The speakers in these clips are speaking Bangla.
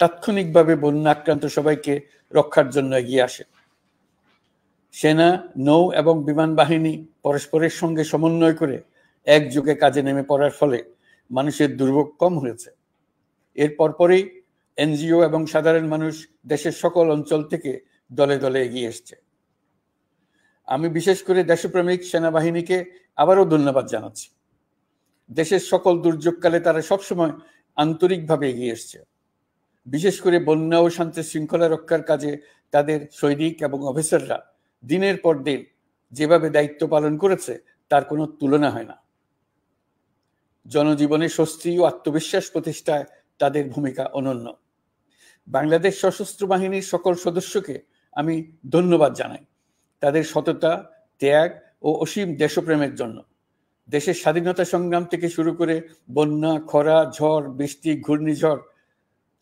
তাৎক্ষণিকভাবে বন্যা আক্রান্ত সবাইকে রক্ষার জন্য এগিয়ে আসে। সেনা, নৌ এবং বিমান বাহিনী পরস্পরের সঙ্গে সমন্বয় করে একযোগে কাজে নেমে পড়ার ফলে মানুষের দুর্ভোগ কম হয়েছে। এর পরপরই এনজিও এবং সাধারণ মানুষ দেশের সকল অঞ্চল থেকে দলে দলে এগিয়ে এসছে। আমি বিশেষ করে দেশপ্রেমিক সেনাবাহিনীকে আবারও ধন্যবাদ জানাচ্ছি। দেশের সকল দুর্যোগকালে তারা সবসময় আন্তরিকভাবে এগিয়ে এসছে। বিশেষ করে বন্যা ও শান্তি শৃঙ্খলা রক্ষার কাজে তাদের সৈনিক এবং অফিসাররা দিনের পর দিন যেভাবে দায়িত্ব পালন করেছে তার কোনো তুলনা হয় না। জনজীবনে স্বস্তি ও আত্মবিশ্বাস প্রতিষ্ঠায় তাদের ভূমিকা অনন্য। বাংলাদেশ সশস্ত্র বাহিনীর সকল সদস্যকে আমি ধন্যবাদ জানাই তাদের সততা, ত্যাগ ও অসীম দেশপ্রেমের জন্য। দেশের স্বাধীনতা সংগ্রাম থেকে শুরু করে বন্যা, খরা, ঝড়, বৃষ্টি, ঘূর্ণিঝড়,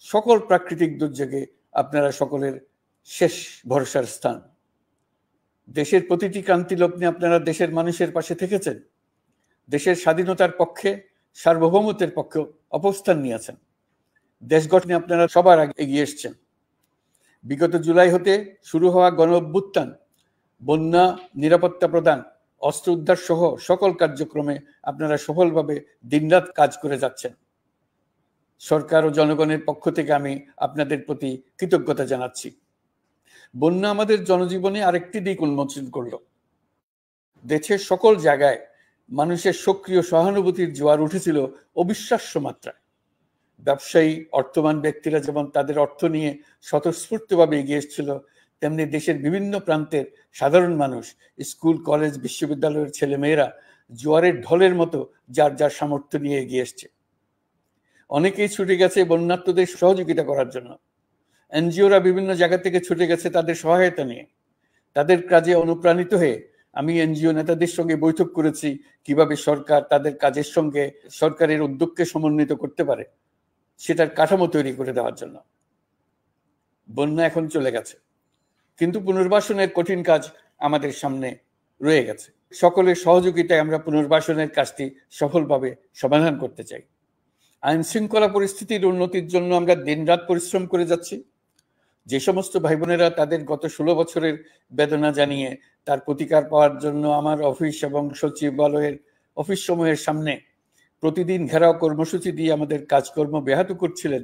সকল প্রাকৃতিক দুর্যোগে আপনারা সকলের শেষ ভরসার স্থান। দেশের প্রতিটি ক্রান্তি লগ্নে আপনারা দেশের মানুষের পাশে থেকেছেন। দেশের স্বাধীনতার পক্ষে, সার্বভৌমত্বের পক্ষে অবস্থান নিয়েছেন। দেশ গঠনে আপনারা সবার আগে এগিয়ে এসছেন। বিগত জুলাই হতে শুরু হওয়া গণ অভ্যুত্থান, বন্যা নিরাপত্তা প্রদান, অস্ত্র উদ্ধার সহ সকল কার্যক্রমে আপনারা সফলভাবে দিনরাত কাজ করে যাচ্ছেন। সরকার ও জনগণের পক্ষ থেকে আমি আপনাদের প্রতি কৃতজ্ঞতা জানাচ্ছি। বন্যা আমাদের জনজীবনে আরেকটি দিক উন্মোচন করল। দেশের সকল জায়গায় মানুষের সক্রিয় সহানুভূতির জোয়ার উঠেছিল অবিশ্বাস্য মাত্রায়। ব্যবসায়ী, অর্থবান ব্যক্তিরা যেমন তাদের অর্থ নিয়ে স্বতঃস্ফূর্তভাবে এগিয়ে এসেছিল, তেমনি দেশের বিভিন্ন প্রান্তের সাধারণ মানুষ, স্কুল, কলেজ, বিশ্ববিদ্যালয়ের ছেলেমেয়েরা জোয়ারের ঢলের মতো যার যার সামর্থ্য নিয়ে এগিয়ে এসছে। অনেকেই ছুটে গেছে বন্যার্তদের সহযোগিতা করার জন্য। এনজিওরা বিভিন্ন জায়গা থেকে ছুটে গেছে তাদের সহায়তা নিয়ে। তাদের কাজে অনুপ্রাণিত হয়ে আমি এনজিও নেতাদের সঙ্গে বৈঠক করেছি কিভাবে সরকার তাদের কাজের সঙ্গে সরকারের উদ্যোগকে সমন্বিত করতে পারে, সেটার কাঠামো তৈরি করে দেওয়ার জন্য। বন্যা এখন চলে গেছে, কিন্তু পুনর্বাসনের কঠিন কাজ আমাদের সামনে রয়ে গেছে। সকলের সহযোগিতায় আমরা পুনর্বাসনের কাজটি সফলভাবে সমাধান করতে চাই। আইন শৃঙ্খলা পরিস্থিতির উন্নতির জন্য আমরা দিনরাত পরিশ্রম করে যাচ্ছি। যে সমস্ত ভাই বোনেরা তাদের গত 16 বছরের বেদনা জানিয়ে তার প্রতিকার পাওয়ার জন্য আমার অফিস এবং সচিবালয়ের অফিস সমূহের সামনে প্রতিদিন ঘেরাও কর্মসূচি দিয়ে আমাদের কাজকর্ম ব্যাহত করছিলেন,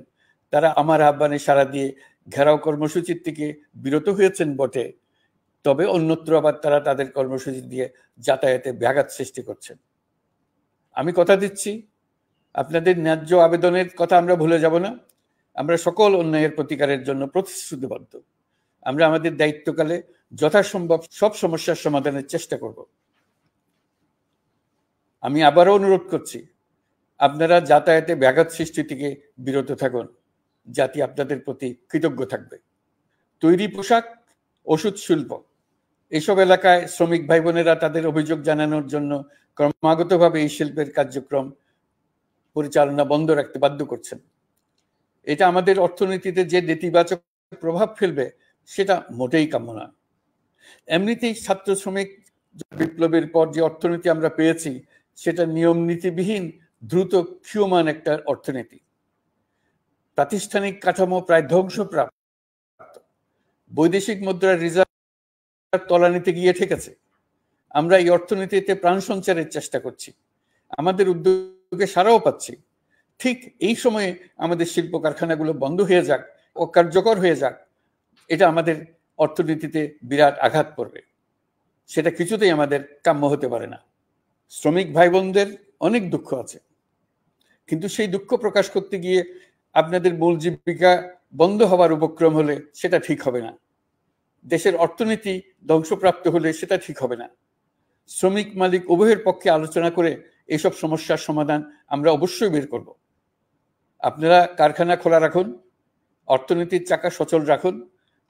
তারা আমার আহ্বানে সাড়া দিয়ে ঘেরাও কর্মসূচির থেকে বিরত হয়েছেন বটে, তবে অন্যত্র আবার তারা তাদের কর্মসূচি দিয়ে যাতায়াতে ব্যাঘাত সৃষ্টি করছেন। আমি কথা দিচ্ছি, আপনাদের ন্যায্য আবেদনের কথা আমরা ভুলে যাব না। আমরা সকল অন্যায়ের প্রতিকারের জন্য প্রতিশ্রুতিবদ্ধ। আমরা আমাদের দায়িত্বকালে যথাসম্ভব সব সমস্যার সমাধানের চেষ্টা করব। আমি আবারও অনুরোধ করছি, আপনারা যাতায়াতে ব্যাঘাত সৃষ্টি থেকে বিরত থাকুন। জাতি আপনাদের প্রতি কৃতজ্ঞ থাকবে। তৈরি পোশাক, ওষুধ শিল্প, এসব এলাকায় শ্রমিক ভাই বোনেরা তাদের অভিযোগ জানানোর জন্য ক্রমাগতভাবে এই শিল্পের কার্যক্রম পরিচালনা বন্ধ রাখতে বাধ্য করছেন। এটা আমাদের অর্থনীতিতে যে নেতিবাচক প্রভাব ফেলবে সেটা মোটেই কাম্য না। এমনিতেই ছাত্র শ্রমিক বিপ্লবের পর যে অর্থনীতি আমরা পেয়েছি সেটা নিয়ম নীতিবিহীন, দ্রুত ক্ষীয়মান একটা অর্থনীতি। প্রাতিষ্ঠানিক কাঠামো প্রায় ধ্বংসপ্রাপ্ত। বৈদেশিক মুদ্রার রিজার্ভ তলানিতে গিয়ে ঠেকেছে। আমরা এই অর্থনীতিতে প্রাণ সঞ্চারের চেষ্টা করছি, আমাদের উদ্যোগে সাড়াও পাচ্ছি। ঠিক এই সময়ে আমাদের শিল্প কারখানাগুলো বন্ধ হয়ে যাক, অকার্যকর হয়ে যাক, এটা আমাদের অর্থনীতিতে বিরাট আঘাত করবে। সেটা কিছুতেই আমাদের কাম্য হতে পারে না। শ্রমিক ভাই বোনদের অনেক দুঃখ আছে, কিন্তু সেই দুঃখ প্রকাশ করতে গিয়ে আপনাদের মূল জীবিকা বন্ধ হওয়ার উপক্রম হলে সেটা ঠিক হবে না। দেশের অর্থনীতি ধ্বংসপ্রাপ্ত হলে সেটা ঠিক হবে না। শ্রমিক মালিক উভয়ের পক্ষে আলোচনা করে এসব সমস্যার সমাধান আমরা অবশ্যই বের করব। আপনারা কারখানা খোলা রাখুন, অর্থনীতির চাকা সচল রাখুন,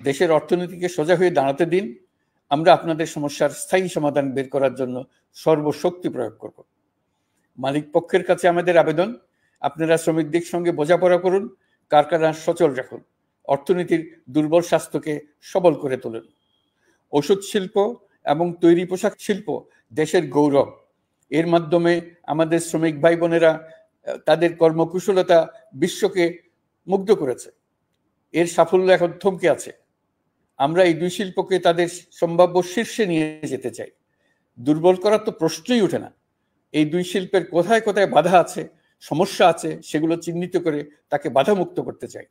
দেশের অর্থনীতিকে সোজা হয়ে দাঁড়াতে দিন। আমরা আপনাদের সমস্যার স্থায়ী সমাধান বের করার জন্য সর্বশক্তি প্রয়োগ করব। মালিক পক্ষের কাছে আমাদের আবেদন, আপনারা শ্রমিকদের সঙ্গে বোঝাপড়া করুন, কারখানা সচল রাখুন, অর্থনীতির দুর্বল স্বাস্থ্যকে সবল করে তুলুন। ওষুধ শিল্প এবং তৈরি পোশাক শিল্প দেশের গৌরব। এর মাধ্যমে আমাদের শ্রমিক ভাই বোনেরা তাদের কর্মকুশলতা বিশ্বকে মুগ্ধ করেছে। এর সাফল্য এখন থমকে আছে। আমরা এই দুই শিল্পকে তাদের সম্ভাব্য শীর্ষে নিয়ে যেতে চাই। দুর্বল করার তো প্রশ্নই ওঠে না। এই দুই শিল্পের কোথায় কোথায় বাধা আছে, সমস্যা আছে, সেগুলো চিহ্নিত করে তাকে বাধামুক্ত করতে চাই।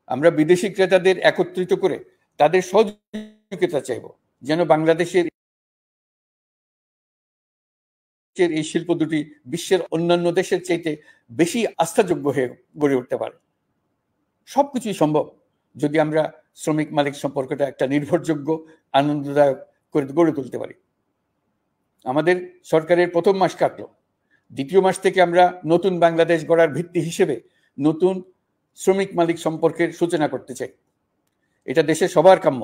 আমরা বিদেশি ক্রেতাদের একত্রিত করে তাদের সহযোগিতা চাইব, যেন বাংলাদেশের এই শিল্প দুটি বিশ্বের অন্যান্য দেশের চাইতে বেশি আস্থাযোগ্য হয়ে গড়ে উঠতে পারে। সবকিছুই সম্ভব যদি আমরা শ্রমিক মালিক সম্পর্কটা একটা নির্ভরযোগ্য, আনন্দদায়ক করে গড়ে তুলতে পারি। আমাদের সরকারের প্রথম মাস কাটলো, দ্বিতীয় মাস থেকে আমরা নতুন বাংলাদেশ গড়ার ভিত্তি হিসেবে নতুন শ্রমিক মালিক সম্পর্কের সূচনা করতে চাই। এটা দেশের সবার কাম্য।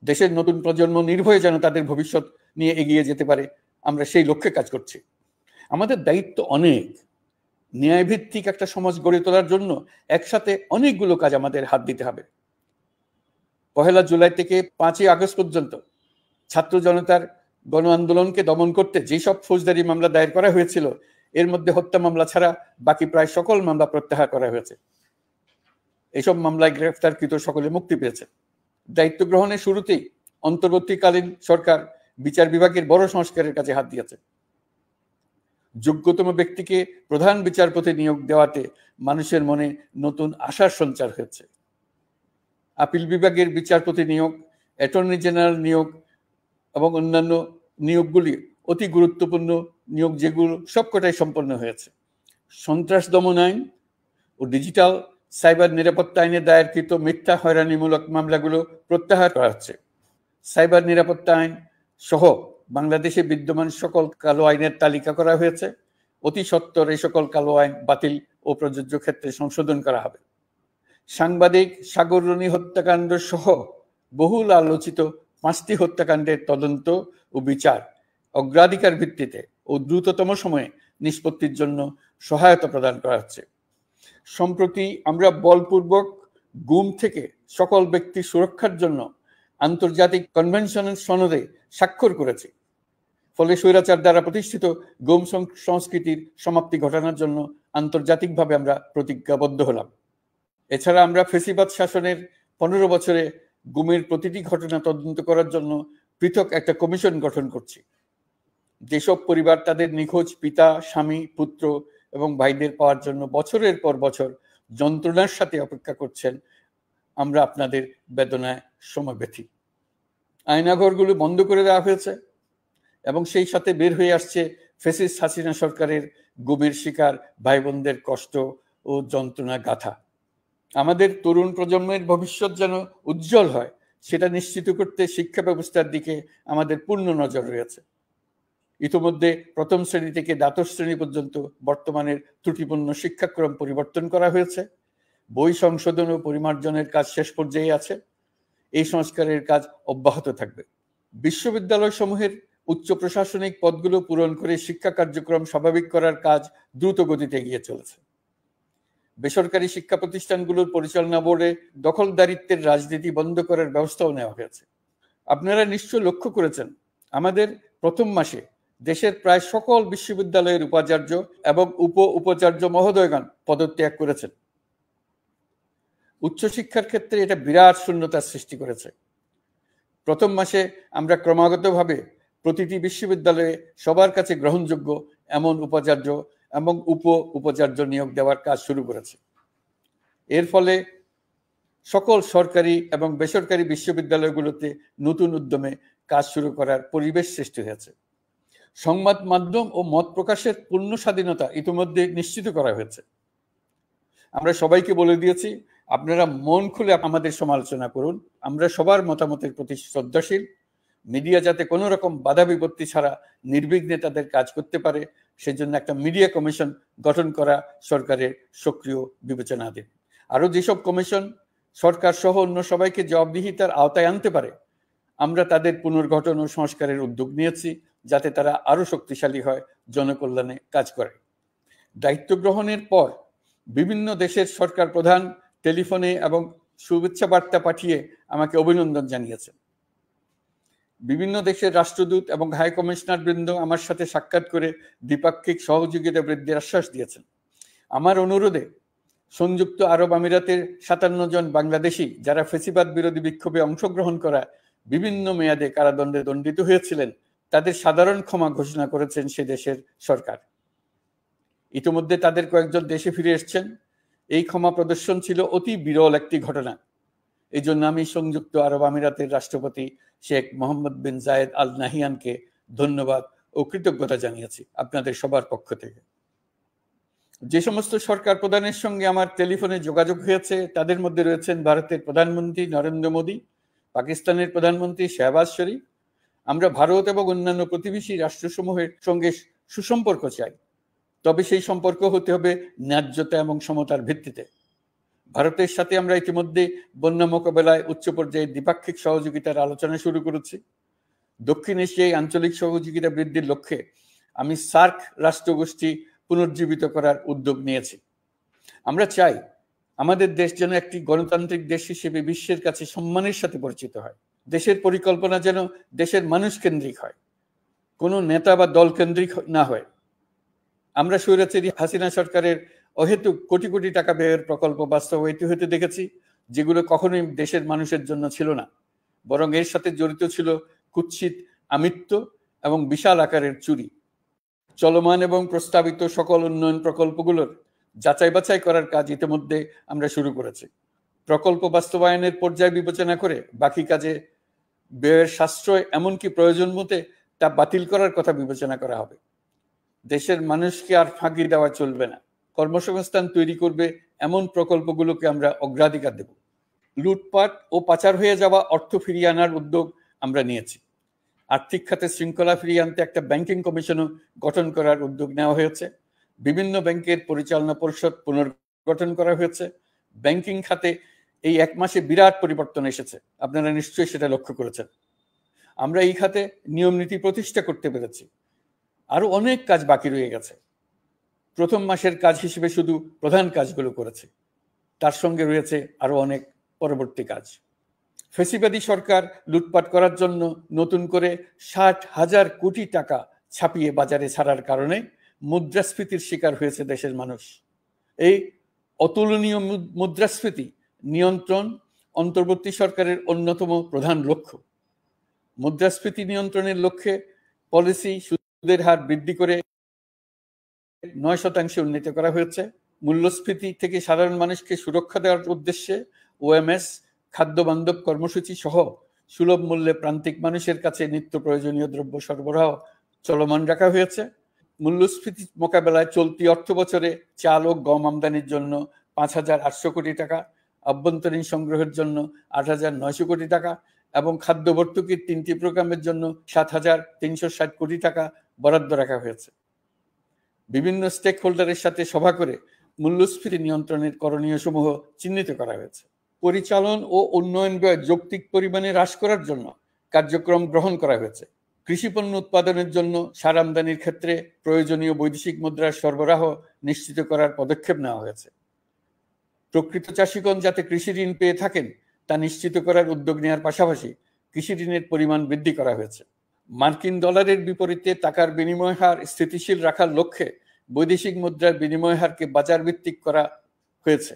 দেশের নতুন প্রজন্ম নির্ভয়ে যেন তাদের ভবিষ্যৎ নিয়ে এগিয়ে যেতে পারে, আমরা সেই লক্ষ্যে কাজ করছি। আমাদের দায়িত্ব অনেক। ন্যায়ভিত্তিক একটা সমাজ গড়ে তোলার জন্য একসাথে অনেকগুলো কাজ আমাদের হাত দিতে হবে। 1 জুলাই থেকে 5 আগস্ট পর্যন্ত ছাত্র জনতার গণ আন্দোলনকে দমন করতে যেসব ফৌজদারি মামলা দায়ের করা হয়েছিল, এর মধ্যে হত্যা মামলা ছাড়া বাকি প্রায় সকল মামলা প্রত্যাহার করা হয়েছে। এইসব মামলায় গ্রেফতারকৃত সকলে মুক্তি পেয়েছে। দায়িত্ব গ্রহণের শুরুতেই অন্তর্বর্তীকালীন সরকার বিচার বিভাগের বড় সংস্কারের কাজে হাত দিয়েছে। যোগ্যতম ব্যক্তিকে প্রধান বিচারপতি নিয়োগ দেওয়াতে মানুষের মনে নতুন আশার সঞ্চার হয়েছে। আপিল বিভাগের বিচারপতি নিয়োগ, অ্যাটর্নি জেনারেল নিয়োগ এবং অন্যান্য নিয়োগগুলি অতি গুরুত্বপূর্ণ নিয়োগ, যেগুলো সবকটাই সম্পন্ন হয়েছে। সন্ত্রাস দমন আইন ও ডিজিটাল সাইবার নিরাপত্তা আইনে দায়েরকৃত মিথ্যা হয়রানিমূলক মামলাগুলো প্রত্যাহার করা হচ্ছে। সাইবার নিরাপত্তা আইন সহ বাংলাদেশে বিদ্যমান সকল কালো আইনের তালিকা করা হয়েছে। অতি সত্বর এই সকল কালো আইন বাতিল ও প্রযোজ্য ক্ষেত্রে সংশোধন করা হবে। সাংবাদিক সাগর রনি হত্যাকাণ্ড সহ বহুল আলোচিত 5টি হত্যাকাণ্ডের তদন্ত ও বিচার অগ্রাধিকার ভিত্তিতে ও দ্রুততম সময়ে নিষ্পত্তির জন্য সহায়তা প্রদান করা হচ্ছে। সম্প্রতি আমরা বলপূর্বক গুম থেকে সকল ব্যক্তির সুরক্ষার জন্য আন্তর্জাতিক কনভেনশনের সনদে স্বাক্ষর করেছি। ফলে স্বৈরাচার দ্বারা প্রতিষ্ঠিত গুম সংস্কৃতির সমাপ্তি ঘটানোর জন্য আন্তর্জাতিকভাবে আমরা প্রতিজ্ঞাবদ্ধ হলাম। এছাড়া আমরা ফেসিবাদ শাসনের 15 বছরে গুমের প্রতিটি ঘটনা তদন্ত করার জন্য পৃথক একটা কমিশন গঠন করছি। যেসব পরিবার তাদের নিখোঁজ পিতা, স্বামী, পুত্র এবং ভাইদের পাওয়ার জন্য বছরের পর বছর যন্ত্রণার সাথে অপেক্ষা করছেন, আমরা আপনাদের বেদনায় সমবেথী। আয়নাঘরগুলো বন্ধ করে দেওয়া হয়েছে এবং সেই সাথে বের হয়ে আসছে ফ্যাসিস্ট হাসিনা সরকারের গুমের শিকার ভাই বোনদের কষ্ট ও যন্ত্রণা গাথা। আমাদের তরুণ প্রজন্মের ভবিষ্যৎ যেন উজ্জ্বল হয়, সেটা নিশ্চিত করতে শিক্ষা ব্যবস্থার দিকে আমাদের পূর্ণ নজর রয়েছে। ইতিমধ্যে প্রথম শ্রেণী থেকে দ্বাদশ শ্রেণী পর্যন্ত বর্তমানের ত্রুটিপূর্ণ শিক্ষাক্রম পরিবর্তন করা হয়েছে। বই সংশোধন ও পরিমার্জনের কাজ শেষ পর্যায়ে আছে। এই সংস্কারের কাজ অব্যাহত থাকবে। বিশ্ববিদ্যালয় সমূহের উচ্চ প্রশাসনিক পদগুলো পূরণ করে শিক্ষা কার্যক্রম স্বাভাবিক করার কাজ দ্রুত গতিতে এগিয়ে চলেছে। বেসরকারি শিক্ষা প্রতিষ্ঠানগুলোর পরিচালনা বোর্ডে দখলদারিত্বের রাজনীতি বন্ধ করার ব্যবস্থাও নেওয়া হয়েছে। আপনারা নিশ্চয় লক্ষ্য করেছেন, আমাদের প্রথম মাসে দেশের প্রায় সকল বিশ্ববিদ্যালয়ের উপাচার্য এবং উপাচার্য মহোদয়গণ পদত্যাগ করেছেন। উচ্চশিক্ষার ক্ষেত্রে এটা বিরাট শূন্যতার সৃষ্টি করেছে। প্রথম মাসে আমরা ক্রমাগতভাবে প্রতিটি বিশ্ববিদ্যালয়ে সবার কাছে গ্রহণযোগ্য এমন উপাচার্য এবং উপাচার্য নিয়োগ দেওয়ার কাজ শুরু করেছে। এর ফলে সকল সরকারি এবং বেসরকারি বিশ্ববিদ্যালয়গুলোতে নতুন উদ্যমে কাজ শুরু করার পরিবেশ সৃষ্টি হয়েছে। সংবাদ মাধ্যম ও মত প্রকাশের পূর্ণ স্বাধীনতা ইতিমধ্যে নিশ্চিত করা হয়েছে। আমরা সবাইকে বলে দিয়েছি, আপনারা মন খুলে আমাদের সমালোচনা করুন, আমরা সবার মতামতের প্রতি শ্রদ্ধাশীল। মিডিয়া যাতে কোনো রকম বাধা বিপত্তি ছাড়া নির্বিঘ্নে তাদের কাজ করতে পারে, সেজন্য একটা মিডিয়া কমিশন গঠন করা সরকারের সক্রিয় বিবেচনাধীন। আরও যেসব কমিশন সরকার সহ অন্য সবাইকে জবাবদিহিতার আওতায় আনতে পারে, আমরা তাদের পুনর্গঠন ও সংস্কারের উদ্যোগ নিয়েছি, যাতে তারা আরও শক্তিশালী হয়, জনকল্যাণে কাজ করে। দায়িত্ব গ্রহণের পর বিভিন্ন দেশের সরকার প্রধান টেলিফোনে এবং শুভেচ্ছা বার্তা পাঠিয়ে আমাকে অভিনন্দন জানিয়েছেন। বিভিন্ন দেশের রাষ্ট্রদূত এবং হাই কমিশনার বৃন্দ আমার সাথে সাক্ষাৎ করে দ্বিপাক্ষিক সহযোগিতা বৃদ্ধির আশ্বাস দিয়েছেন। আমার অনুরোধে সংযুক্ত আরব আমিরাতের 57 জন বাংলাদেশি যারা ফেসিবাদ বিরোধী বিক্ষোভে অংশগ্রহণ করা বিভিন্ন মেয়াদে কারাদণ্ডে দণ্ডিত হয়েছিলেন, তাদের সাধারণ ক্ষমা ঘোষণা করেছেন সে দেশের সরকার। ইতিমধ্যে তাদের কয়েকজন দেশে ফিরে এসেছেন। এই ক্ষমা প্রদর্শন ছিল অতি বিরল একটি ঘটনা। এই জন্য আমি সংযুক্ত আরব আমিরাতের রাষ্ট্রপতি শেখ মোহাম্মদ বিন জায়েদ আল নাহিয়ানকে ধন্যবাদ ও কৃতজ্ঞতা জানিয়েছি আপনাদের সবার পক্ষ থেকে। যে সমস্ত সরকার প্রধানের সঙ্গে আমার টেলিফোনে যোগাযোগ হয়েছে তাদের মধ্যে রয়েছেন ভারতের প্রধানমন্ত্রী নরেন্দ্র মোদী, পাকিস্তানের প্রধানমন্ত্রী শাহবাজ শরীফ। আমরা ভারত এবং অন্যান্য প্রতিবেশী রাষ্ট্রসমূহের সঙ্গে সুসম্পর্ক চাই, তবে সেই সম্পর্ক হতে হবে ন্যায্যতা এবং সমতার ভিত্তিতে। ভারতের সাথে আমরা ইতিমধ্যে বন্যা মোকাবেলায় উচ্চ পর্যায়ে দ্বিপাক্ষিক সহযোগিতার আলোচনা শুরু করেছি। দক্ষিণ এশিয়ায় আঞ্চলিক সহযোগিতা বৃদ্ধির লক্ষ্যে আমি সার্ক রাষ্ট্রগোষ্ঠী পুনর্জীবিত করার উদ্যোগ নিয়েছি। আমরা চাই আমাদের দেশ যেন একটি গণতান্ত্রিক দেশ হিসেবে বিশ্বের কাছে সম্মানের সাথে পরিচিত হয়। দেশের পরিকল্পনা যেন দেশের মানুষ কেন্দ্রিক হয়, কোনো নেতা বা দল কেন্দ্রিক না হয়। আমরা স্বৈরাচারী হাসিনা সরকারের অহেতুক কোটি কোটি টাকা ব্যয়ের প্রকল্প বাস্তবায়িত হতে দেখেছি, যেগুলো কখনোই দেশের মানুষের জন্য ছিল না, বরং এর সাথে জড়িত ছিল কুৎসিত আমিত্ব এবং বিশাল আকারের চুরি। চলমান এবং প্রস্তাবিত সকল উন্নয়ন প্রকল্পগুলোর যাচাই বাছাই করার কাজ ইতিমধ্যে আমরা শুরু করেছি। প্রকল্প বাস্তবায়নের পর্যায় বিবেচনা করে বাকি কাজে ব্যয়ের সাশ্রয় এমনকি প্রয়োজন মতে তা বাতিল করার কথা বিবেচনা করা হবে। দেশের মানুষকে আর ফাঁকি দেওয়া চলবে না। কর্মসংস্থান তৈরি করবে এমন প্রকল্পগুলোকে আমরা অগ্রাধিকার দেব। লুটপাট ও পাচার হয়ে যাওয়া অর্থ ফিরিয়ে আনার উদ্যোগ আমরা নিয়েছি। আর্থিক খাতে শৃঙ্খলা ফিরিয়ে আনতে একটা ব্যাংকিং কমিশনও গঠন করার উদ্যোগ নেওয়া হয়েছে। বিভিন্ন ব্যাংকের পরিচালনা পরিষদ পুনর্গঠন করা হয়েছে। ব্যাংকিং খাতে এই 1 মাসে বিরাট পরিবর্তন এসেছে, আপনারা নিশ্চয়ই সেটা লক্ষ্য করেছেন। আমরা এই খাতে নিয়ম নীতি প্রতিষ্ঠা করতে পেরেছি। আরো অনেক কাজ বাকি রয়ে গেছে। প্রথম মাসের কাজ হিসেবে শুধু প্রধান কাজগুলো করেছে, তার সঙ্গে রয়েছে আরো অনেক পরবর্তী কাজ। ফেসিবাদী সরকার লুটপাট করার জন্য নতুন করে 60,000 কোটি টাকা ছাপিয়ে বাজারে ছাড়ার কারণে মুদ্রাস্ফীতির শিকার হয়েছে দেশের মানুষ। এই অতুলনীয় মুদ্রাস্ফীতি নিয়ন্ত্রণ অন্তর্বর্তী সরকারের অন্যতম প্রধান লক্ষ্য। মুদ্রাস্ফীতি নিয়ন্ত্রণের লক্ষ্যে পলিসি সুদের হার বৃদ্ধি করে 9% উন্নীত করা হয়েছে। মূল্যস্ফীতি থেকে সাধারণ মানুষকে সুরক্ষা দেওয়ার উদ্দেশ্যে ওএমএস, খাদ্য বান্ধব কর্মসূচি সহ সুলভ মূল্যে প্রান্তিক মানুষের কাছে নিত্য প্রয়োজনীয় দ্রব্য সরবরাহ চলমান রাখা হয়েছে। মূল্যস্ফীতি মোকাবেলায় চলতি অর্থ বছরে চাল ও গম আমদানির জন্য 5,800 কোটি টাকা, আভ্যন্তরীণ সংগ্রহের জন্য 8,900 কোটি টাকা এবং খাদ্য ভর্তুকির 3টি প্রোগ্রামের জন্য 7,360 কোটি টাকা বরাদ্দ রাখা হয়েছে। বিভিন্ন স্টেক হোল্ডারের সাথে সভা করে মূল্যস্ফীতি নিয়ন্ত্রণের করণীয় সমূহ চিহ্নিত করা হয়েছে। পরিচালন ও উন্নয়ন ব্যয় যৌক্তিক পরিমাণে হ্রাস করার জন্য কার্যক্রম গ্রহণ করা হয়েছে। কৃষিপণ্য উৎপাদনের জন্য সার আমদানির ক্ষেত্রে প্রয়োজনীয় বৈদেশিক মুদ্রার সরবরাহ নিশ্চিত করার পদক্ষেপ নেওয়া হয়েছে। প্রকৃত চাষিগণ যাতে কৃষি ঋণ পেয়ে থাকেন তা নিশ্চিত করার উদ্যোগ নেওয়ার পাশাপাশি কৃষি ঋণের পরিমাণ বৃদ্ধি করা হয়েছে। মার্কিন ডলারের বিপরীতে টাকার বিনিময় হার স্থিতিশীল রাখার লক্ষ্যে বৈদেশিক মুদ্রার বিনিময় হারকে বাজার ভিত্তিক করা হয়েছে।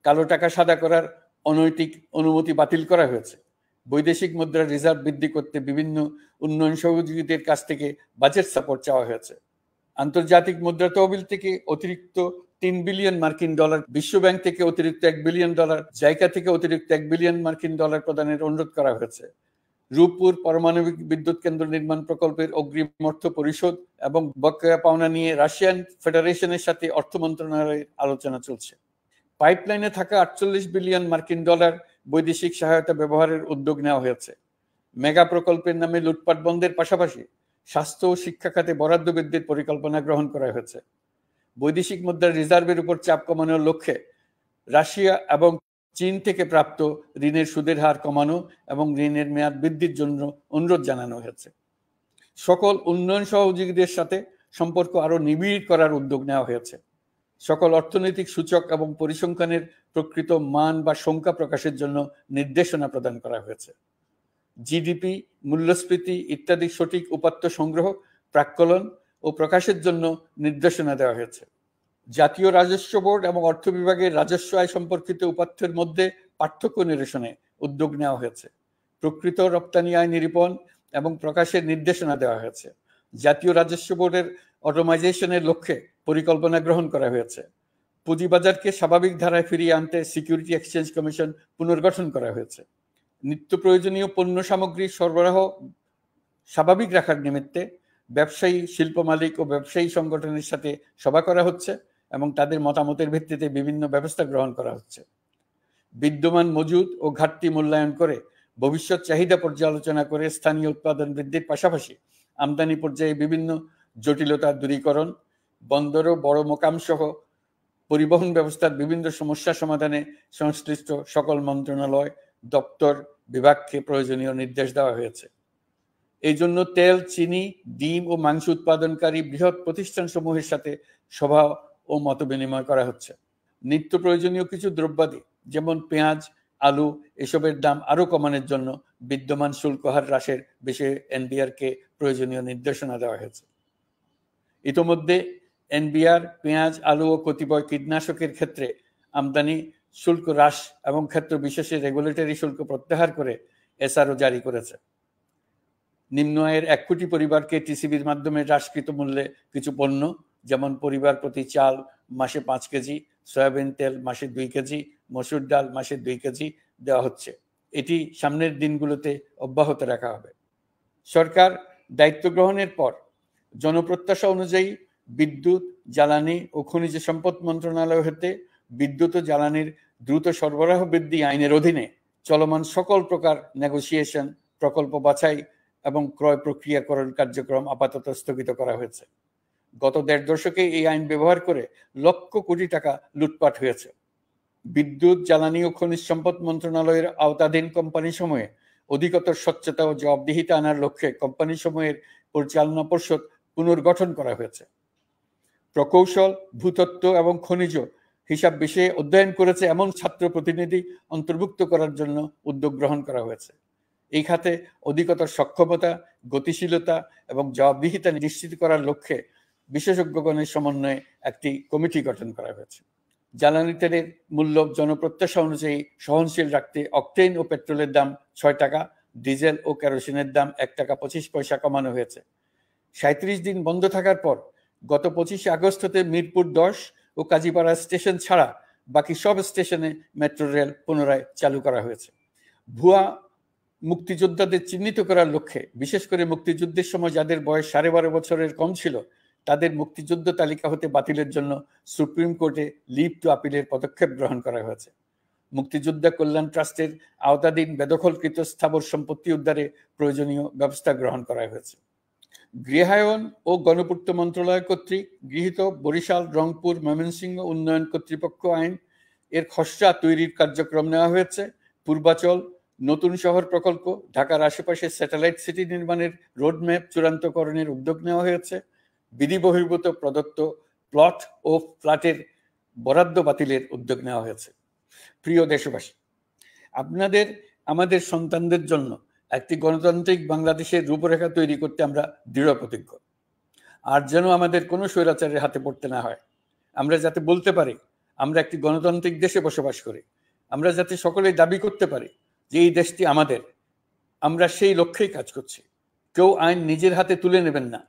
কালো টাকা সাদা করার অনৈতিক অনুমতি বাতিল করা হয়েছে। বৈদেশিক মুদ্রার রিজার্ভ বৃদ্ধি করতে বিভিন্ন উন্নয়ন সহযোগীদের কাছ থেকে বাজেট সাপোর্ট চাওয়া হয়েছে। আন্তর্জাতিক মুদ্রা তহবিল থেকে অতিরিক্ত 3 বিলিয়ন মার্কিন ডলার, বিশ্বব্যাংক থেকে অতিরিক্ত 1 বিলিয়ন ডলার, জাইকা থেকে অতিরিক্ত 1 বিলিয়ন মার্কিন ডলার প্রদানের অনুরোধ করা হয়েছে। রূপপুর পারমাণবিক বিদ্যুৎ কেন্দ্র নির্মাণ প্রকল্পের অগ্রিম অর্থ পরিশোধ এবং বকেয়া পাওনা নিয়ে রাশিয়ান ফেডারেশনের সাথে অর্থ মন্ত্রণালয়ের আলোচনা চলছে। পাইপলাইনে থাকা 48 বিলিয়ন মার্কিন ডলার বৈদেশিক সহায়তা ব্যবহারের উদ্যোগ নেওয়া হয়েছে। মেগা প্রকল্পের নামে লুটপাট বন্ধের পাশাপাশি স্বাস্থ্য ও শিক্ষা খাতে বরাদ্দ বৃদ্ধির পরিকল্পনা গ্রহণ করা হয়েছে। বৈদেশিক মুদ্রার রিজার্ভের উপর চাপ কমানোর লক্ষ্যে রাশিয়া এবং চীন থেকে প্রাপ্ত ঋণের সুদের হার কমানো এবং ঋণের মেয়াদ বৃদ্ধির জন্য অনুরোধ জানানো হয়েছে। সকল উন্নয়ন সহযোগীদের সাথে সম্পর্ক আরো নিবিড় করার উদ্যোগ নেওয়া হয়েছে। সকল অর্থনৈতিক সূচক এবং পরিসংখ্যানের প্রকৃত মান বা সংখ্যা প্রকাশের জন্য নির্দেশনা প্রদান করা হয়েছে। জিডিপি, মূল্যস্ফীতি ইত্যাদি সঠিক উপাত্ত সংগ্রহ, প্রাক্কলন ও প্রকাশের জন্য নির্দেশনা দেওয়া হয়েছে। জাতীয় রাজস্ব বোর্ড এবং অর্থ বিভাগের রাজস্ব আয় সম্পর্কিত উপাত্তের মধ্যে পার্থক্য নিরসনে উদ্যোগ নেওয়া হয়েছে। প্রকৃত রপ্তানি আয় নিরূপণ এবং প্রকাশের নির্দেশনা দেওয়া হয়েছে। জাতীয় রাজস্ব বোর্ডের অটোমাইজেশনের লক্ষ্যে পরিকল্পনা গ্রহণ করা হয়েছে। পুঁজিবাজারকে স্বাভাবিক ধারায় ফিরিয়ে আনতে সিকিউরিটি এক্সচেঞ্জ কমিশন পুনর্গঠন করা হয়েছে। নিত্য প্রয়োজনীয় পণ্য সামগ্রী সরবরাহ স্বাভাবিক রাখার নিমিত্তে ব্যবসায়ী, শিল্প মালিক ও ব্যবসায়ী সংগঠনের সাথে সভা করা হচ্ছে এবং তাদের মতামতের ভিত্তিতে বিভিন্ন ব্যবস্থা গ্রহণ করা হচ্ছে। বিদ্যমান মজুদ ও ঘাটতি মূল্যায়ন করে ভবিষ্যৎ চাহিদা পর্যালোচনা করে স্থানীয় উৎপাদন বৃদ্ধির পাশাপাশি আমদানি পর্যায়ে বিভিন্ন জটিলতা দূরীকরণ, বন্দর ও বড় মোকাম সহ পরিবহন ব্যবস্থার বিভিন্ন সমস্যা সমাধানে সংশ্লিষ্ট সকল মন্ত্রণালয়, দপ্তর, বিভাগকে প্রয়োজনীয় নির্দেশ দেওয়া হয়েছে। এই জন্য তেল, চিনি, ডিম ও মাংস উৎপাদনকারী বৃহৎ প্রতিষ্ঠানসমূহের সাথে সভা ও মত বিনিময় করা হচ্ছে। নিত্য প্রয়োজনীয় কিছু দ্রব্যাদি যেমন পেঁয়াজ, আলু এসবের দাম আরো কমানোর জন্য বিদ্যমান শুল্ক হার হ্রাসের বিষয়ে এনবিআরকে প্রয়োজনীয় নির্দেশনা দেওয়া হয়েছে। ইতোমধ্যে এনবিআর পেঁয়াজ, আলু ও কতিপয় কীটনাশকের ক্ষেত্রে আমদানি শুল্ক হ্রাস এবং ক্ষেত্র বিশেষে রেগুলেটরি শুল্ক প্রত্যাহার করে এসআরও জারি করেছে। নিম্ন আয়ের 1 কোটি পরিবারকে টিসিবির মাধ্যমে হ্রাসকৃত মূল্যে কিছু পণ্য যেমন পরিবার প্রতি চাল মাসে 5 কেজি, সয়াবিন তেল মাসে 2 কেজি, মসুর ডাল মাসে 2 কেজি দেওয়া হচ্ছে। এটি সামনের দিনগুলোতে অব্যাহত রাখা হবে। সরকার দায়িত্ব গ্রহণের পর জনপ্রত্যাশা অনুযায়ী বিদ্যুৎ, জ্বালানি ও খনিজ সম্পদ মন্ত্রণালয় হতে বিদ্যুৎ ও জ্বালানির দ্রুত সরবরাহ বৃদ্ধি আইনের অধীনে চলমান সকল প্রকার নেগোসিয়েশন, প্রকল্প বাছাই এবং ক্রয় প্রক্রিয়াকরণ কার্যক্রম আপাতত স্থগিত করা হয়েছে। গত 1.5 দশকে এই আইন ব্যবহার করে লক্ষ কোটি টাকা লুটপাট হয়েছে। বিদ্যুৎ, জ্বালানি ও খনিজ সম্পদ মন্ত্রণালয়ের আওতাধীন কোম্পানিসমূহে অধিকতর স্বচ্ছতা ও জবাবদিহিতা আনার লক্ষ্যে কোম্পানিসমূহের পরিচালনা পর্ষদ পুনর্গঠন করা হয়েছে। প্রকৌশল, ভূতত্ত্ব এবং খনিজ হিসাব বিষয়ে অধ্যয়ন করেছে এমন ছাত্র প্রতিনিধি অন্তর্ভুক্ত করার জন্য উদ্যোগ গ্রহণ করা হয়েছে। এই খাতে অধিকতর সক্ষমতা, গতিশীলতা এবং জবাবদিহিতা নিশ্চিত করার লক্ষ্যে বিশেষজ্ঞগণের সমন্বয়ে একটি কমিটি গঠন করা হয়েছে। জ্বালানি তেলের মূল্য জনপ্রত্যাশা অনুযায়ী সহনশীল রাখতে অকটেন ও পেট্রোলের দাম 6 টাকা, ডিজেল ও কেরোসিনের দাম 1 টাকা 25 পয়সা কমানো হয়েছে। 37 দিন বন্ধ থাকার পর গত 25 আগস্ট হতে মিরপুর 10 ও কাজীপাড়া স্টেশন ছাড়া বাকি সব স্টেশনে মেট্রো রেল পুনরায় চালু করা হয়েছে। ভুয়া মুক্তিযোদ্ধাদের চিহ্নিত করার লক্ষ্যে বিশেষ করে মুক্তিযুদ্ধের সময় যাদের বয়স 12.5 বছরের কম ছিল তাদের মুক্তিযুদ্ধ তালিকা হতে বাতিলের জন্য সুপ্রিম কোর্টে লিভ টু আপিলের পদক্ষেপ গ্রহণ করা হয়েছে। মুক্তিযোদ্ধা কল্যাণ ট্রাস্টের আওতাধীন বেদখলকৃত স্থাবর সম্পত্তি উদ্ধারে প্রয়োজনীয় ব্যবস্থা গ্রহণ করা হয়েছে। গৃহায়ন ও গণপূর্ত মন্ত্রণালয় কর্তৃক গৃহীত বরিশাল, রংপুর, ময়মনসিংহ উন্নয়ন কর্তৃপক্ষ আইন এর খসড়া তৈরির কার্যক্রম নেওয়া হয়েছে। পূর্বাচল নতুন শহর প্রকল্প, ঢাকার আশেপাশে স্যাটেলাইট সিটি নির্মাণের রোডম্যাপ চূড়ান্তকরণের উদ্যোগ নেওয়া হয়েছে। বিধি বহির্ভূত প্রদত্ত প্লট ও ফ্ল্যাটের বরাদ্দ বাতিলের উদ্যোগ নেওয়া হয়েছে। প্রিয় দেশবাসী, আপনাদের আমাদের সন্তানদের জন্য একটি গণতান্ত্রিক বাংলাদেশের রূপরেখা তৈরি করতে আমরা দৃঢ় প্রতিজ্ঞ। আর যেন আমাদের কোনো স্বৈরাচারের হাতে পড়তে না হয়। আমরা যাতে বলতে পারি আমরা একটি গণতান্ত্রিক দেশে বসবাস করি, আমরা যাতে সকলেই দাবি করতে পারি যে এই দেশটি আমাদের, আমরা সেই লক্ষ্যেই কাজ করছি। কেউ আইন নিজের হাতে তুলে নেবেন না।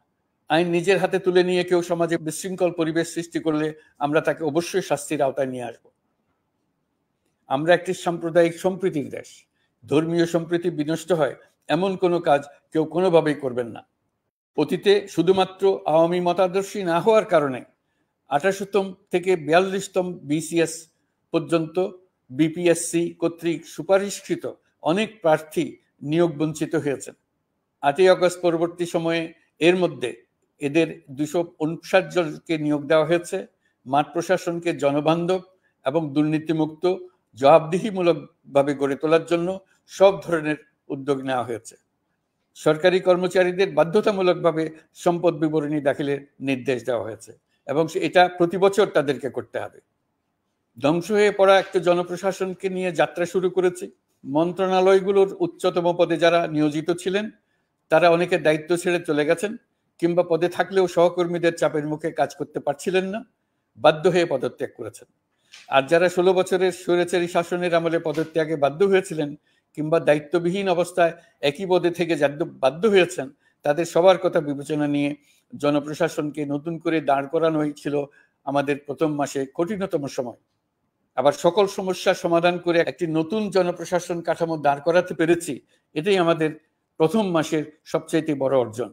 আইন নিজের হাতে তুলে নিয়ে কেউ সমাজে বিশৃঙ্খল পরিবেশ সৃষ্টি করলে আমরা তাকে অবশ্যই শাস্তির আওতায় নিয়ে আসব। আমরা একটি সাম্প্রদায়িক সম্প্রীতির দেশ। ধর্মীয় সম্প্রীতি বিনষ্ট হয় এমন কোনো কাজ কেউ কোনোভাবেই করবেন না। অতীতে শুধুমাত্র আওয়ামী মতাদর্শী না হওয়ার কারণে 28তম থেকে 42তম বিসিএস পর্যন্ত বিপিএসসি কর্তৃক সুপারিশকৃত অনেক প্রার্থী নিয়োগ বঞ্চিত হয়েছেন। 8ই আগস্ট পরবর্তী সময়ে এর মধ্যে এদের 259 জনকে নিয়োগ দেওয়া হয়েছে। মাঠ প্রশাসনকে জনবান্ধব এবং দুর্নীতিমুক্ত জবাবদিহিমূলকভাবে গড়ে তোলার জন্য সব ধরনের উদ্যোগ নেওয়া হয়েছে। সরকারি কর্মচারীদের বাধ্যতামূলকভাবে সম্পদ বিবরণী দাখিলের নির্দেশ দেওয়া হয়েছে এবং এটা প্রতি বছর তাদেরকে করতে হবে। ধ্বংস হয়ে পড়া একটা জনপ্রশাসনকে নিয়ে যাত্রা শুরু করেছি। মন্ত্রণালয়গুলোর উচ্চতম পদে যারা নিয়োজিত ছিলেন তারা অনেকে দায়িত্ব ছেড়ে চলে গেছেন কিংবা পদে থাকলেও সহকর্মীদের চাপের মুখে কাজ করতে পারছিলেন না। বাধ্য হয়ে পদত্যাগ করেছেন। আর যারা 16 বছরের স্বৈরাচারী শাসনের আমলে পদত্যাগে বাধ্য হয়েছিলেন কিংবা দায়িত্ববিহীন অবস্থায় একই পদে থেকে বাধ্য হয়েছেন, তাদের সবার কথা বিবেচনা নিয়ে জনপ্রশাসনকে নতুন করে দাঁড় করানোই ছিল আমাদের প্রথম মাসে কঠিনতম সময়। আবার সকল সমস্যার সমাধান করে একটি নতুন জনপ্রশাসন কাঠামো দাঁড় করাতে পেরেছি, এটাই আমাদের প্রথম মাসের সবচাইতে বড় অর্জন।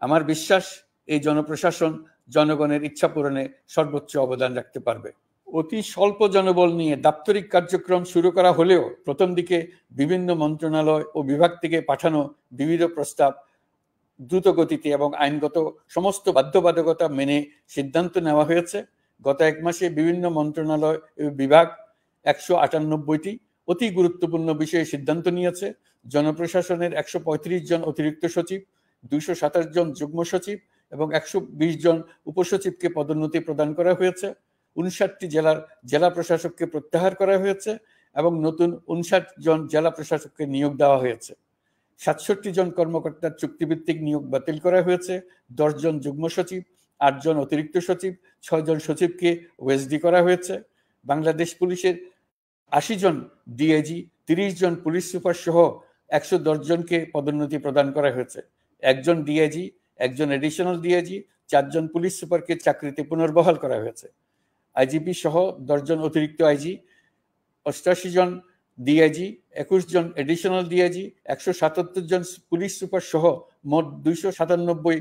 আমার বিশ্বাস এই জনপ্রশাসন জনগণের ইচ্ছা পূরণে সর্বোচ্চ অবদান রাখতে পারবে। অতি স্বল্প জনবল নিয়ে দাপ্তরিক কার্যক্রম শুরু করা হলেও প্রথম দিকে বিভিন্ন মন্ত্রণালয় ও বিভাগ থেকে পাঠানো বিবিধ প্রস্তাব দ্রুত গতিতে এবং আইনগত সমস্ত বাধ্যবাধকতা মেনে সিদ্ধান্ত নেওয়া হয়েছে। গত এক মাসে বিভিন্ন মন্ত্রণালয় ও বিভাগ 198টি অতি গুরুত্বপূর্ণ বিষয়ে সিদ্ধান্ত নিয়েছে। জনপ্রশাসনের 135 জন অতিরিক্ত সচিব, 227 জন যুগ্ম সচিব এবং 120 জন উপসচিবকে পদোন্নতি প্রদান করা হয়েছে। 59টি জেলার জেলা প্রশাসককে প্রত্যাহার করা হয়েছে এবং নতুন 59 জন জেলা প্রশাসককে নিয়োগ দেওয়া হয়েছে। 67 জন কর্মকর্তার চুক্তিভিত্তিক নিয়োগ বাতিল করা হয়েছে। 10 জন যুগ্ম সচিব, 8 জন অতিরিক্ত সচিব, 6 জন সচিবকে ওএসডি করা হয়েছে। বাংলাদেশ পুলিশের 80 জন ডিআইজি, 30 জন পুলিশ সুপার সহ 110 জনকে পদোন্নতি প্রদান করা হয়েছে। 1 জন ডিআইজি, 1 জন এডিশনাল ডিআইজি, 4 জন পুলিশ সুপারকে চাকরিতে পুনর্বহাল করা হয়েছে। আইজিপি সহ 10 জন অতিরিক্ত আইজি, 88 জন ডিআইজি, 21 জন এডিশনাল ডিআইজি, 177 জন পুলিশ সুপার সহ মোট 297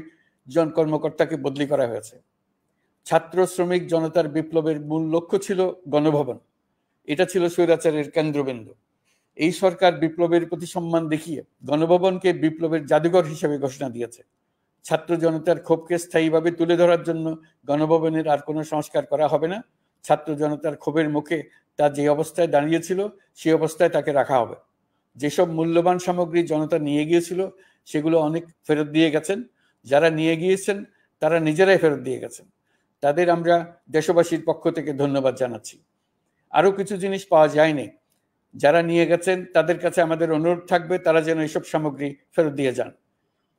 জন কর্মকর্তাকে বদলি করা হয়েছে। ছাত্র শ্রমিক জনতার বিপ্লবের মূল লক্ষ্য ছিল গণভবন। এটা ছিল স্বৈরাচারের কেন্দ্রবিন্দু। এই সরকার বিপ্লবের প্রতি সম্মান দেখিয়ে গণভবনকে বিপ্লবের জাদুঘর হিসেবে ঘোষণা দিয়েছে। ছাত্র জনতার ক্ষোভকে স্থায়ীভাবে তুলে ধরার জন্য গণভবনের আর কোনো সংস্কার করা হবে না। ছাত্র জনতার ক্ষোভের মুখে তা যে অবস্থায় দাঁড়িয়েছিল সেই অবস্থায় তাকে রাখা হবে। যেসব মূল্যবান সামগ্রী জনতা নিয়ে গিয়েছিল সেগুলো অনেক ফেরত দিয়ে গেছেন। যারা নিয়ে গিয়েছেন তারা নিজেরাই ফেরত দিয়ে গেছেন। তাদের আমরা দেশবাসীর পক্ষ থেকে ধন্যবাদ জানাচ্ছি। আরও কিছু জিনিস পাওয়া যায়নি, যারা নিয়ে গেছেন তাদের কাছে আমাদের অনুরোধ থাকবে তারা যেন এইসব সামগ্রী ফেরত দিয়ে যান।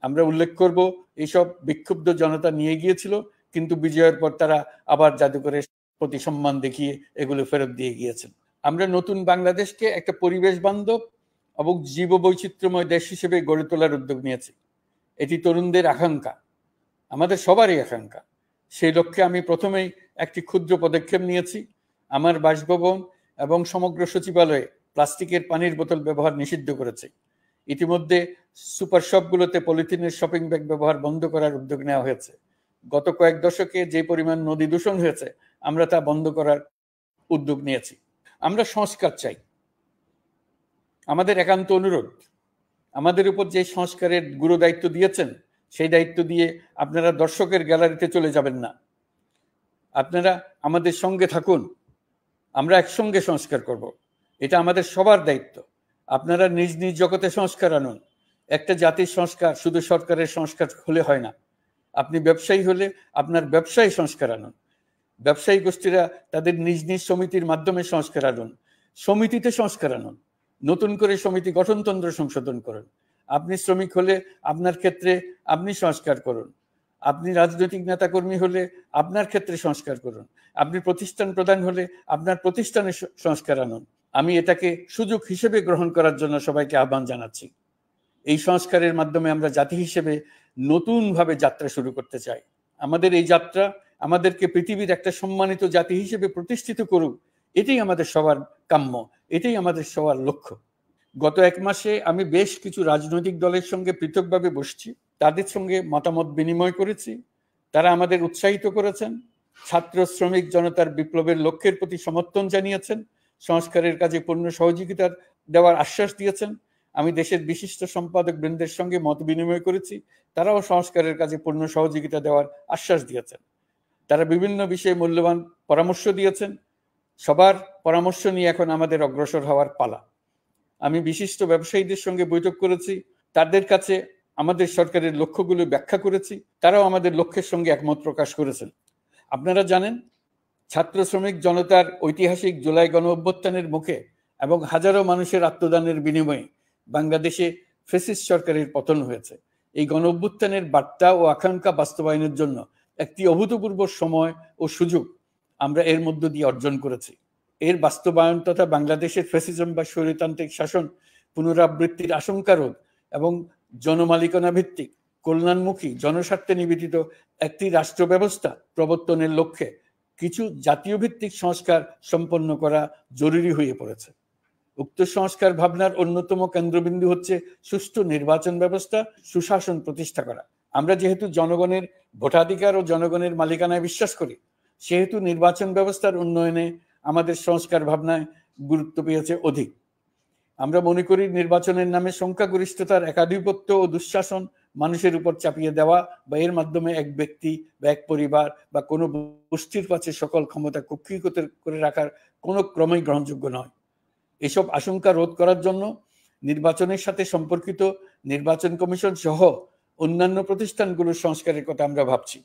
আমরা উল্লেখ করব, এইসব বিক্ষুব্ধ জনতা নিয়ে গিয়েছিল, কিন্তু বিজয়ের পর তারা আবার জাদুঘরের প্রতি সম্মান দেখিয়ে এগুলো ফেরত দিয়ে গিয়েছেন। আমরা নতুন বাংলাদেশকে একটা পরিবেশ বান্ধব এবং জীববৈচিত্র্যময় দেশ হিসেবে গড়ে তোলার উদ্যোগ নিয়েছি। এটি তরুণদের আকাঙ্ক্ষা, আমাদের সবারই আকাঙ্ক্ষা। সেই লক্ষ্যে আমি প্রথমেই একটি ক্ষুদ্র পদক্ষেপ নিয়েছি। আমার বাসভবন এবং সমগ্র সচিবালয়ে প্লাস্টিকের পানির বোতল ব্যবহার নিষিদ্ধ করেছে। ইতিমধ্যে সুপার শপগুলোতে পলিথিনের শপিং ব্যাগ ব্যবহার বন্ধ করার উদ্যোগ নেওয়া হয়েছে। গত কয়েক দশকে যে পরিমাণ নদী দূষণ হয়েছে, আমরা তা বন্ধ করার উদ্যোগ নিয়েছি। আমরা সংস্কার চাই। আমাদের একান্ত অনুরোধ, আমাদের উপর যে সংস্কারের গুরু দায়িত্ব দিয়েছেন সেই দায়িত্ব দিয়ে আপনারা দর্শকের গ্যালারিতে চলে যাবেন না। আপনারা আমাদের সঙ্গে থাকুন, আমরা একসঙ্গে সংস্কার করব। এটা আমাদের সবার দায়িত্ব। আপনারা নিজ নিজ জগতে সংস্কার আনুন। একটা জাতির সংস্কার শুধু সরকারের সংস্কার হলে হয় না। আপনি ব্যবসায়ী হলে আপনার ব্যবসায়ী সংস্কার আনুন। ব্যবসায়ী গোষ্ঠীরা তাদের নিজ নিজ সমিতির মাধ্যমে সংস্কার আনুন। সমিতিতে সংস্কার আনুন। নতুন করে সমিতি গঠনতন্ত্র সংশোধন করুন। আপনি শ্রমিক হলে আপনার ক্ষেত্রে আপনি সংস্কার করুন। আপনি রাজনৈতিক নেতাকর্মী হলে আপনার ক্ষেত্রে সংস্কার করুন। আপনি প্রতিষ্ঠান প্রধান হলে আপনার প্রতিষ্ঠানে সংস্কার আনুন। আমি এটাকে সুযোগ হিসেবে গ্রহণ করার জন্য সবাইকে আহ্বান জানাচ্ছি। এই সংস্কারের মাধ্যমে আমরা জাতি হিসেবে নতুনভাবে যাত্রা শুরু করতে চাই। আমাদের এই যাত্রা আমাদেরকে পৃথিবীর একটা সম্মানিত জাতি হিসেবে প্রতিষ্ঠিত করুক, এটাই আমাদের সবার কাম্য, এটাই আমাদের সবার লক্ষ্য। গত এক মাসে আমি বেশ কিছু রাজনৈতিক দলের সঙ্গে পৃথকভাবে বসছি, তাদের সঙ্গে মতামত বিনিময় করেছি। তারা আমাদের উৎসাহিত করেছেন, ছাত্র শ্রমিক জনতার বিপ্লবের লক্ষ্যের প্রতি সমর্থন জানিয়েছেন, সংস্কারের কাজে পূর্ণ সহযোগিতা দেওয়ার আশ্বাস দিয়েছেন। আমি দেশের বিশিষ্ট সম্পাদক বৃন্দের সঙ্গে মত বিনিময় করেছি, তারাও সংস্কারের কাজে পূর্ণ সহযোগিতা দেওয়ার আশ্বাস দিয়েছেন। তারা বিভিন্ন বিষয়ে মূল্যবান পরামর্শ দিয়েছেন। সবার পরামর্শ নিয়ে এখন আমাদের অগ্রসর হওয়ার পালা। আমি বিশিষ্ট ব্যবসায়ীদের সঙ্গে বৈঠক করেছি, তাদের কাছে আমাদের সরকারের লক্ষ্যগুলো ব্যাখ্যা করেছি, তারাও আমাদের লক্ষ্যের সঙ্গে একমত প্রকাশ করেছেন। আপনারা জানেন, ছাত্র শ্রমিক জনতার ঐতিহাসিক জুলাই গণ অভ্যুত্থানের মুখে এবং হাজারো মানুষের আত্মদানের বিনিময়ে বাংলাদেশে ফ্যাসিস্ট সরকারের পতন হয়েছে। এই গণ অভ্যুত্থানের বার্তা ও আকাঙ্ক্ষা বাস্তবায়নের জন্য একটি অভূতপূর্ব সময় ও সুযোগ আমরা এর মধ্য দিয়ে অর্জন করেছি। এর বাস্তবায়ন তথা বাংলাদেশের ফ্যাসিজম বা স্বৈরতান্ত্রিক শাসন পুনরাবৃত্তির আশঙ্কা রোধ এবং জনমালিকানা ভিত্তিক কল্যাণমুখী জনস্বার্থে নিবেদিত একটি রাষ্ট্র ব্যবস্থা প্রবর্তনের লক্ষ্যে কিছু জাতীয় ভিত্তিক সংস্কার সম্পন্ন করা জরুরি হয়ে পড়েছে। উক্ত সংস্কার ভাবনার অন্যতম কেন্দ্রবিন্দু হচ্ছে সুষ্ঠু নির্বাচন ব্যবস্থা, সুশাসন প্রতিষ্ঠা করা। আমরা যেহেতু জনগণের ভোটাধিকার ও জনগণের মালিকানায় বিশ্বাস করি, সেহেতু নির্বাচন ব্যবস্থার উন্নয়নে আমাদের সংস্কার ভাবনায় গুরুত্ব পেয়েছে অধিক। আমরা মনে করি নির্বাচনের নামে সংখ্যাগরিষ্ঠতার একাধিপত্য ও দুঃশাসন মানুষের উপর চাপিয়ে দেওয়া বা এর মাধ্যমে এক ব্যক্তি বা এক পরিবার বা কোনো গোষ্ঠীর কাছে সকল ক্ষমতা কুক্ষিগত করে রাখার কোনো ক্রমেই গ্রহণযোগ্য নয়। এসব আশঙ্কা রোধ করার জন্য নির্বাচনের সাথে সম্পর্কিত নির্বাচন কমিশন সহ অন্যান্য প্রতিষ্ঠানগুলোর সংস্কারের কথা আমরা ভাবছি।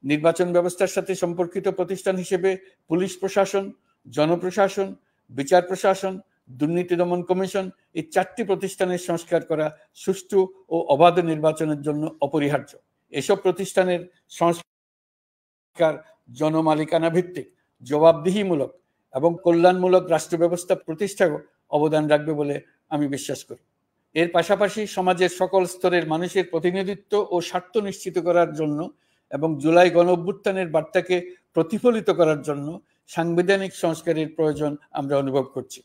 নির্বাচন ব্যবস্থার সাথে সম্পর্কিত প্রতিষ্ঠান হিসেবে পুলিশ প্রশাসন, জনপ্রশাসন, বিচার প্রশাসন, দুর্নীতি দমন কমিশন এই 4টি প্রতিষ্ঠানের সংস্কার করা সুষ্ঠু ও অবাধ নির্বাচনের জন্য অপরিহার্য। এসব প্রতিষ্ঠানের সংস্কার জনমালিকানা ভিত্তিক, জবাবদিহিমূলক এবং কল্যাণমূলক রাষ্ট্র ব্যবস্থা প্রতিষ্ঠায় অবদান রাখবে বলে আমি বিশ্বাস করি। এর পাশাপাশি সমাজের সকল স্তরের মানুষের প্রতিনিধিত্ব ও স্বার্থ নিশ্চিত করার জন্য এবং জুলাই গণঅভ্যুত্থানের বার্তাকে প্রতিফলিত করার জন্য সাংবিধানিক সংস্কারের প্রয়োজন আমরা অনুভব করছি।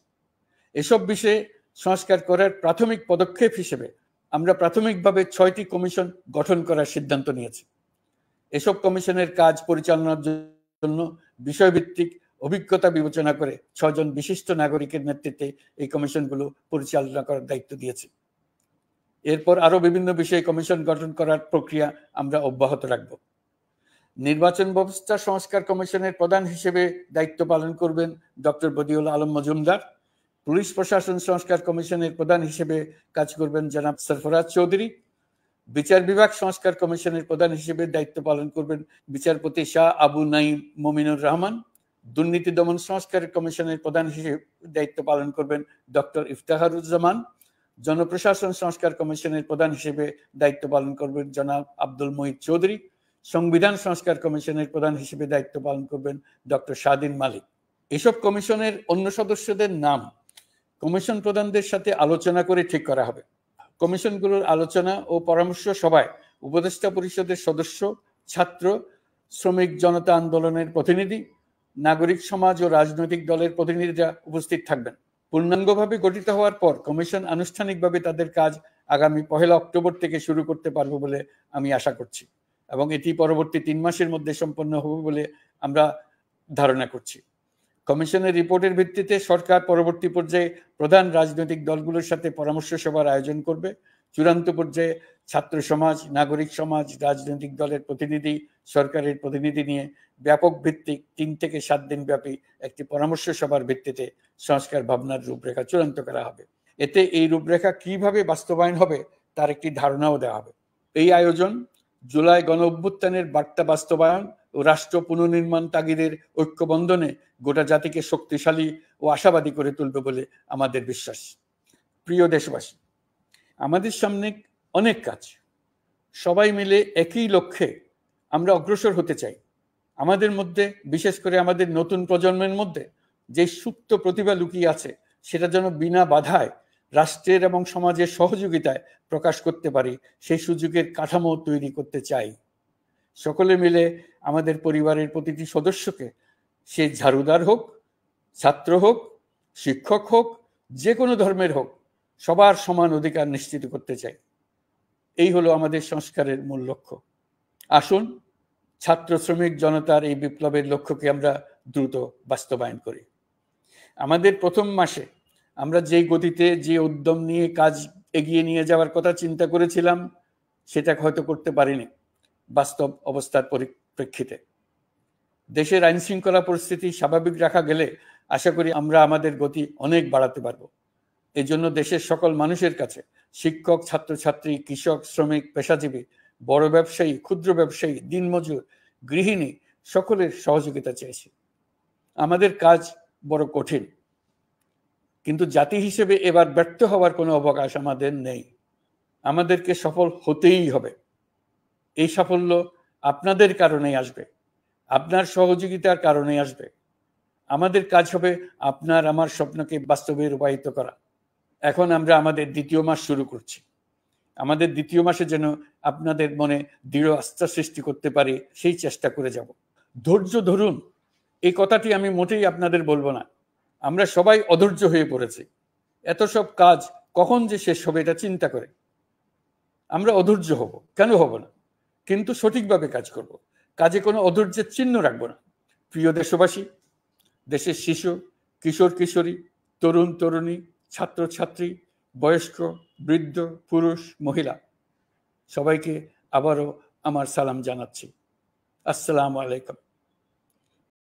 এসব বিষয়ে সংস্কার করার প্রাথমিক পদক্ষেপ হিসেবে আমরা প্রাথমিকভাবে 6টি কমিশন গঠন করার সিদ্ধান্ত নিয়েছি। এসব কমিশনের কাজ পরিচালনার জন্য বিষয়ভিত্তিক অভিজ্ঞতা বিবেচনা করে 6 জন বিশিষ্ট নাগরিকের নেতৃত্বে এই কমিশনগুলো পরিচালনা করার দায়িত্ব দিয়েছে। এরপর আরো বিভিন্ন বিষয়ে কমিশন গঠন করার প্রক্রিয়া আমরা অব্যাহত রাখব। নির্বাচন ব্যবস্থা সংস্কার কমিশনের প্রধান হিসেবে দায়িত্ব পালন করবেন ডক্টর বদিউল আলম মজুমদার। পুলিশ প্রশাসন সংস্কার কমিশনের প্রধান হিসেবে কাজ করবেন জনাব সরফরাজ চৌধুরী। বিচার বিভাগ সংস্কার কমিশনের প্রধান হিসেবে দায়িত্ব পালন করবেন বিচারপতি শাহ আবু নাঈম মমিনুর রহমান। দুর্নীতি দমন সংস্কার কমিশনের প্রধান হিসেবে দায়িত্ব পালন করবেন ডক্টর ইফতেখারুজ্জামান। জনপ্রশাসন সংস্কার কমিশনের প্রধান হিসেবে দায়িত্ব পালন করবেন জনাব আব্দুল মুহিত চৌধুরী। সংবিধান সংস্কার কমিশনের প্রধান হিসেবে দায়িত্ব পালন করবেন ডক্টর শাহদিন মালিক। এসব কমিশনের অন্য সদস্যদের নাম কমিশন প্রধানদের সাথে আলোচনা করে ঠিক করা হবে। কমিশনগুলোর আলোচনা ও পরামর্শ সভায় উপদেষ্টা পরিষদের সদস্য, ছাত্র, শ্রমিক জনতা আন্দোলনের প্রতিনিধি, নাগরিক সমাজ ও রাজনৈতিক দলের প্রতিনিধিরা উপস্থিত থাকবেন। পূর্ণাঙ্গভাবে গঠিত হওয়ার পর কমিশন আনুষ্ঠানিকভাবে তাদের কাজ আগামী 1 অক্টোবর থেকে শুরু করতে পারবে বলে আমি আশা করছি এবং এটি পরবর্তী 3 মাসের মধ্যে সম্পন্ন হবে বলে আমরা ধারণা করছি। কমিশনের রিপোর্টের ভিত্তিতে সরকার পরবর্তী পর্যায়ে প্রধান রাজনৈতিক দলগুলোর সাথে পরামর্শ সভার আয়োজন করবে। চূড়ান্ত পর্যায়ে ছাত্র সমাজ, নাগরিক সমাজ, রাজনৈতিক দলের প্রতিনিধি, সরকারের প্রতিনিধি নিয়ে ব্যাপক ভিত্তিক 3 থেকে 7 দিন ব্যাপী একটি পরামর্শ সভার ভিত্তিতে সংস্কার ভাবনার রূপরেখা চূড়ান্ত করা হবে। এতে এই রূপরেখা কিভাবে বাস্তবায়ন হবে তার একটি ধারণাও দেওয়া হবে। এই আয়োজন জুলাই গণঅভ্যুত্থানের বার্তা বাস্তবায়ন ও রাষ্ট্র পুনর্নির্মাণ তাগিদের ঐক্যবন্ধনে গোটা জাতিকে শক্তিশালী ও আশাবাদী করে তুলবে বলে আমাদের বিশ্বাস। প্রিয় দেশবাসী, আমাদের সামনে অনেক কাজ, সবাই মিলে একই লক্ষ্যে আমরা অগ্রসর হতে চাই। আমাদের মধ্যে, বিশেষ করে আমাদের নতুন প্রজন্মের মধ্যে যে সুপ্ত প্রতিভা লুকিয়ে আছে সেটা যেন বিনা বাধায় রাষ্ট্রের এবং সমাজের সহযোগিতায় প্রকাশ করতে পারি, সেই সুযোগের কাঠামো তৈরি করতে চাই। সকলে মিলে আমাদের পরিবারের প্রতিটি সদস্যকে, সে ঝাড়ুদার হোক, ছাত্র হোক, শিক্ষক হোক, যে কোনো ধর্মের হোক, সবার সমান অধিকার নিশ্চিত করতে চাই। এই হলো আমাদের সংস্কারের মূল লক্ষ্য। আসুন ছাত্র শ্রমিক জনতার এই বিপ্লবের লক্ষ্যকে আমরা দ্রুত বাস্তবায়ন করি। আমাদের প্রথম মাসে আমরা যে গতিতে, যে উদ্যম নিয়ে কাজ এগিয়ে নিয়ে যাওয়ার কথা চিন্তা করেছিলাম সেটা হয়তো করতে পারিনি বাস্তব অবস্থার পরিপ্রেক্ষিতে। দেশের আইন শৃঙ্খলা পরিস্থিতি স্বাভাবিক রাখা গেলে আশা করি আমরা আমাদের গতি অনেক বাড়াতে পারবো। এই জন্য দেশের সকল মানুষের কাছে, শিক্ষক, ছাত্রছাত্রী, কৃষক, শ্রমিক, পেশাজীবী, বড় ব্যবসায়ী, ক্ষুদ্র ব্যবসায়ী, দিনমজুর, গৃহিণী, সকলের সহযোগিতা চাইছি। আমাদের কাজ বড় কঠিন, কিন্তু জাতি হিসেবে এবার ব্যর্থ হওয়ার কোনো অবকাশ আমাদের নেই। আমাদেরকে সফল হতেই হবে। এই সাফল্য আপনাদের কারণেই আসবে, আপনার সহযোগিতার কারণেই আসবে। আমাদের কাজ হবে আপনার আমার স্বপ্নকে বাস্তবে রূপায়িত করা। এখন আমরা আমাদের দ্বিতীয় মাস শুরু করছি। আমাদের দ্বিতীয় মাসে যেন আপনাদের মনে দৃঢ় আস্থা সৃষ্টি করতে পারি, সেই চেষ্টা করে যাব। ধৈর্য ধরুন, এই কথাটি আমি মোটেই আপনাদের বলবো না। আমরা সবাই অধৈর্য হয়ে পড়েছি। এত সব কাজ কখন যে শেষ হবে এটা চিন্তা করে আমরা অধৈর্য হব, কেন হব না? কিন্তু সঠিকভাবে কাজ করব, কাজে কোনো অধৈর্যের চিহ্ন রাখবো না। প্রিয় দেশবাসী, দেশের শিশু, কিশোর কিশোরী, তরুণ তরুণী, ছাত্র ছাত্রী, বয়স্ক, বৃদ্ধ, পুরুষ, মহিলা, সবাইকে আবারও আমার সালাম জানাচ্ছি। আসসালামু আলাইকুম।